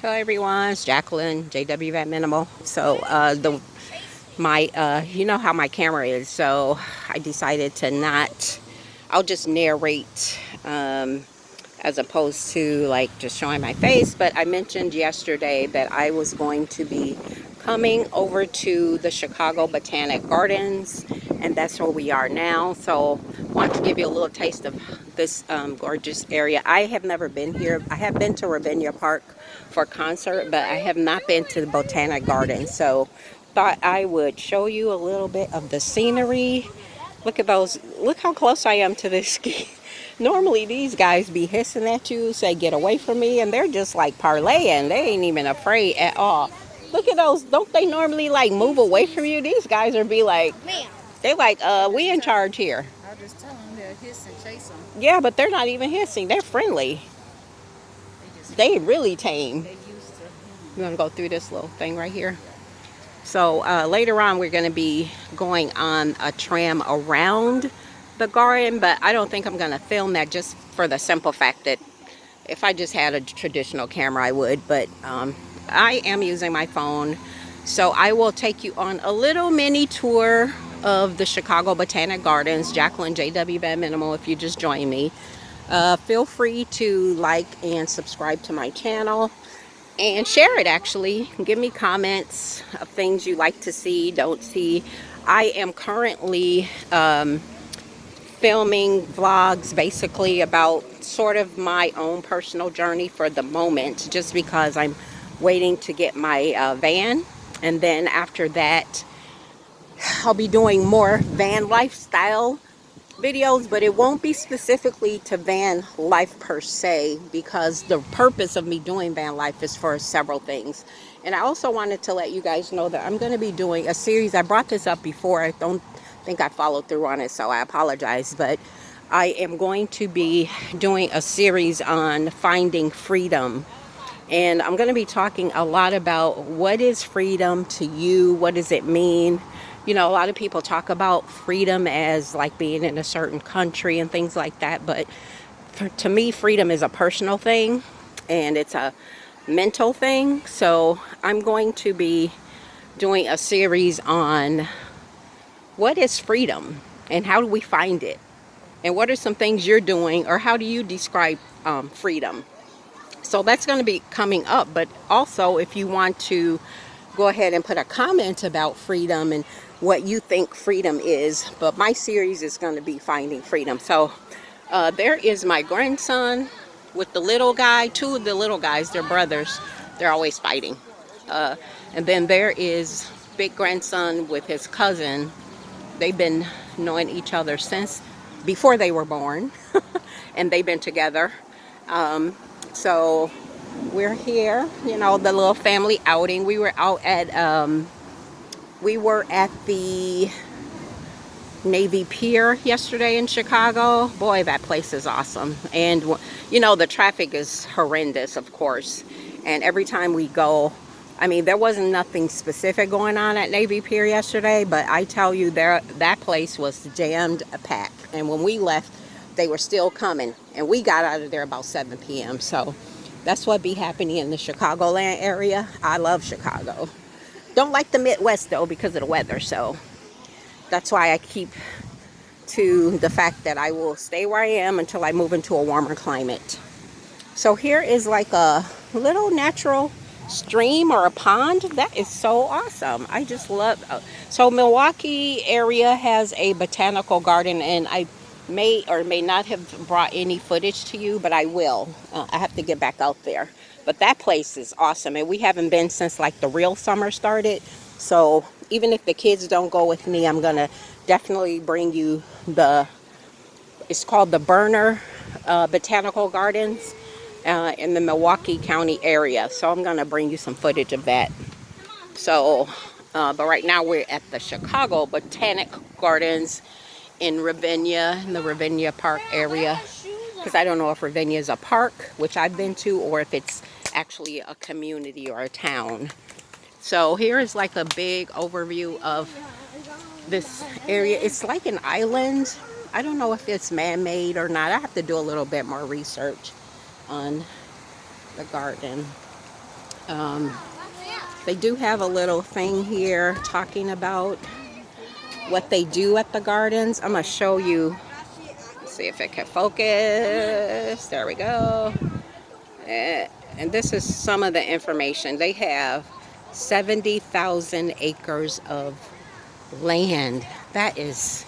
Hello everyone, it's Jacqueline, JW at Minimal. So you know how my camera is, so I decided to not. I'll just narrate as opposed to like just showing my face. But I mentioned yesterday that I was going to be coming over to the Chicago Botanic Gardens, and that's where we are now. So I want to give you a little taste of this gorgeous area. I have never been here. I have been to Ravinia Park for a concert, but I have not been to the Botanic Gardens. So thought I would show you a little bit of the scenery. Look at those. Look how close I am to this ski. Normally these guys be hissing at you, say get away from me, and they're just like parlaying. They ain't even afraid at all. Look at those. Don't they normally like move away from you? These guys are be like, they like, we in charge here. I'll just tell them they'll hiss and chase them. Yeah, but they're not even hissing. They're friendly. They really tame. They used to. You want to go through this little thing right here? So later on, we're going to be going on a tram around the garden, but I don't think I'm going to film that just for the simple fact that if I just had a traditional camera, I would. But I am using my phone, so I will take you on a little mini tour of the Chicago Botanic Gardens. Jacqueline, JW Bad Minimal, if you just joined me. Feel free to like and subscribe to my channel. And share it, actually. Give me comments of things you like to see, don't see. I am currently filming vlogs basically about sort of my own personal journey for the moment, just because I'm waiting to get my van. And then after that, I'll be doing more van lifestyle videos, but it won't be specifically to van life per se, because the purpose of me doing van life is for several things. And I also wanted to let you guys know that I'm going to be doing a series. I brought this up before. I don't think I followed through on it, so I apologize. But I am going to be doing a series on finding freedom. And I'm going to be talking a lot about what is freedom to you, what does it mean. You know, a lot of people talk about freedom as like being in a certain country and things like that. But to me, freedom is a personal thing and it's a mental thing. So I'm going to be doing a series on what is freedom and how do we find it? And what are some things you're doing, or how do you describe freedom? So that's going to be coming up. But also, if you want to go ahead and put a comment about freedom and what you think freedom is. But my series is going to be finding freedom. So there is my grandson with the little guy. Two of the little guys, they're brothers. They're always fighting. And then there is big grandson with his cousin. They've been knowing each other since before they were born. And they've been together. So we're here, you know, the little family outing. We were out at the Navy Pier yesterday in Chicago. Boy, that place is awesome. And, you know, the traffic is horrendous, of course. And every time we go, I mean, there wasn't nothing specific going on at Navy Pier yesterday, but I tell you, that place was jammed packed. And when we left, they were still coming. And we got out of there about 7 p.m. So that's what be happening in the Chicagoland area. I love Chicago. Don't like the Midwest though because of the weather, so that's why I keep to the fact that I will stay where I am until I move into a warmer climate. So here is like a little natural stream or a pond. That is so awesome. I just love so Milwaukee area has a botanical garden, and I may or may not have brought any footage to you, but I will. I have to get back out there. But that place is awesome, and we haven't been since like the real summer started. So even if the kids don't go with me, I'm gonna definitely bring you it's called the Burner Botanical Gardens in the Milwaukee County area. So I'm gonna bring you some footage of that. So, but right now we're at the Chicago Botanic Gardens in Ravinia, in the Ravinia Park area. Because I don't know if Ravinia is a park, which I've been to, or if it's actually a community or a town. So here is like a big overview of this area. It's like an island. I don't know if it's man-made or not. I have to do a little bit more research on the garden. They do have a little thing here talking about what they do at the gardens. I'm going to show you. Let's see if it can focus. There we go. And this is some of the information. They have 70,000 acres of land. That is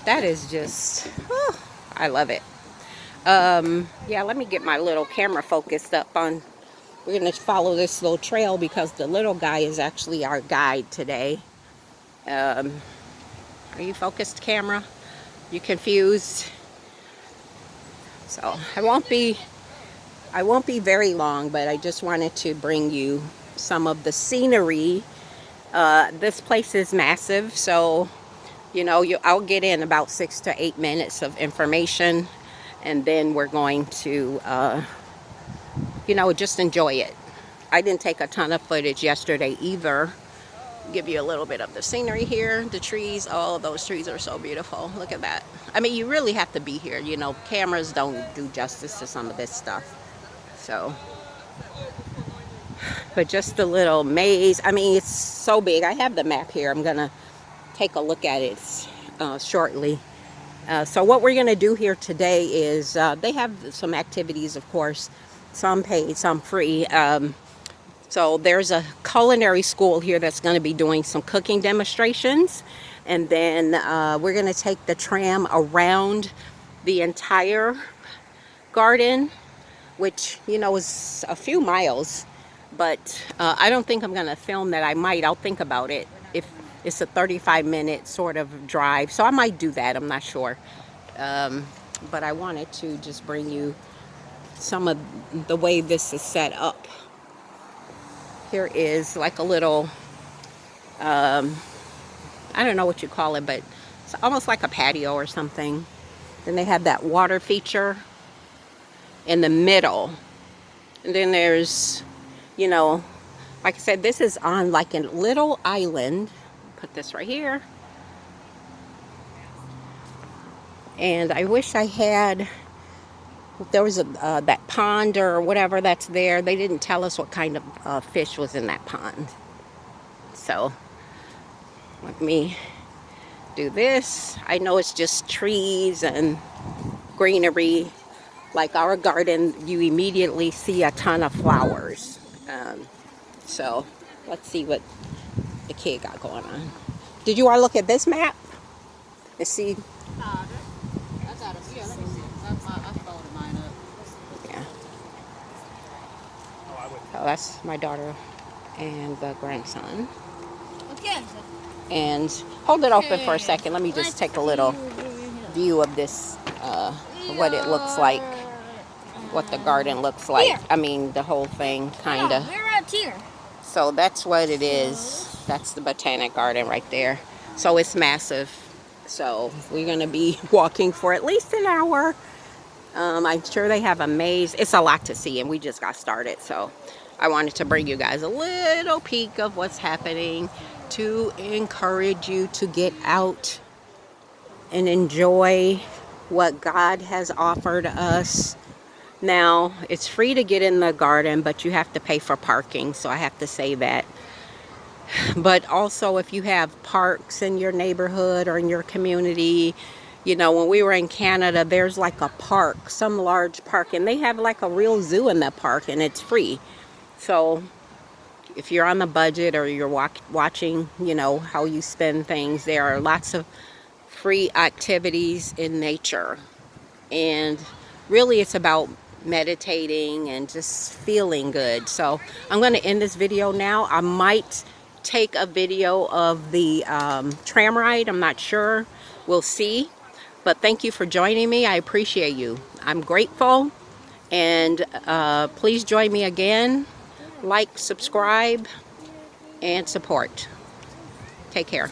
just, whew, I love it. Yeah, let me get my little camera focused up on. We're going to follow this little trail because the little guy is actually our guide today. Are you focused, camera? You confused? So I won't be very long, but I just wanted to bring you some of the scenery. This place is massive, so you know I'll get in about 6 to 8 minutes of information, and then we're going to just enjoy it. I didn't take a ton of footage yesterday either. Give you a little bit of the scenery here. The trees, all of those trees are so beautiful. Look at that. I mean, you really have to be here. You know, cameras don't do justice to some of this stuff. So, but just the little maze. I mean, it's so big. I have the map here. I'm going to take a look at it shortly. So what we're going to do here today is they have some activities, of course, some paid, some free. So there's a culinary school here that's going to be doing some cooking demonstrations. And then we're going to take the tram around the entire garden, which, you know, is a few miles. But I don't think I'm going to film that. I'll think about it if it's a 35-minute sort of drive. So I might do that. I'm not sure. But I wanted to just bring you some of the way this is set up. Here is like a little, I don't know what you call it, but it's almost like a patio or something. Then they have that water feature in the middle. And then there's, you know, like I said, this is on like a little island. Put this right here. And I wish I had, there was that pond or whatever that's there. They didn't tell us what kind of fish was in that pond. So let me do this. I know it's just trees and greenery. Like our garden, you immediately see a ton of flowers. So let's see what the kid got going on. Did you want to look at this map and see? So that's my daughter and the grandson. Okay. And hold it open for a second. Let me just take a little view of this, what it looks like, what the garden looks like. I mean, the whole thing, kind of. We're right here. So that's what it is. That's the Botanic Garden right there. So it's massive. So we're going to be walking for at least an hour. I'm sure they have a maze. It's a lot to see, and we just got started. So I wanted to bring you guys a little peek of what's happening to encourage you to get out and enjoy what God has offered us. Now, it's free to get in the garden, but you have to pay for parking, so I have to say that. But also, if you have parks in your neighborhood or in your community, you know, when we were in Canada, there's like a park, some large park, and they have like a real zoo in that park, and it's free. So if you're on the budget or you're watching, you know, how you spend things, there are lots of free activities in nature. And really, it's about meditating and just feeling good. So I'm going to end this video now. I might take a video of the tram ride. I'm not sure. We'll see. But thank you for joining me. I appreciate you. I'm grateful. And please join me again. Like, subscribe, and support. Take care.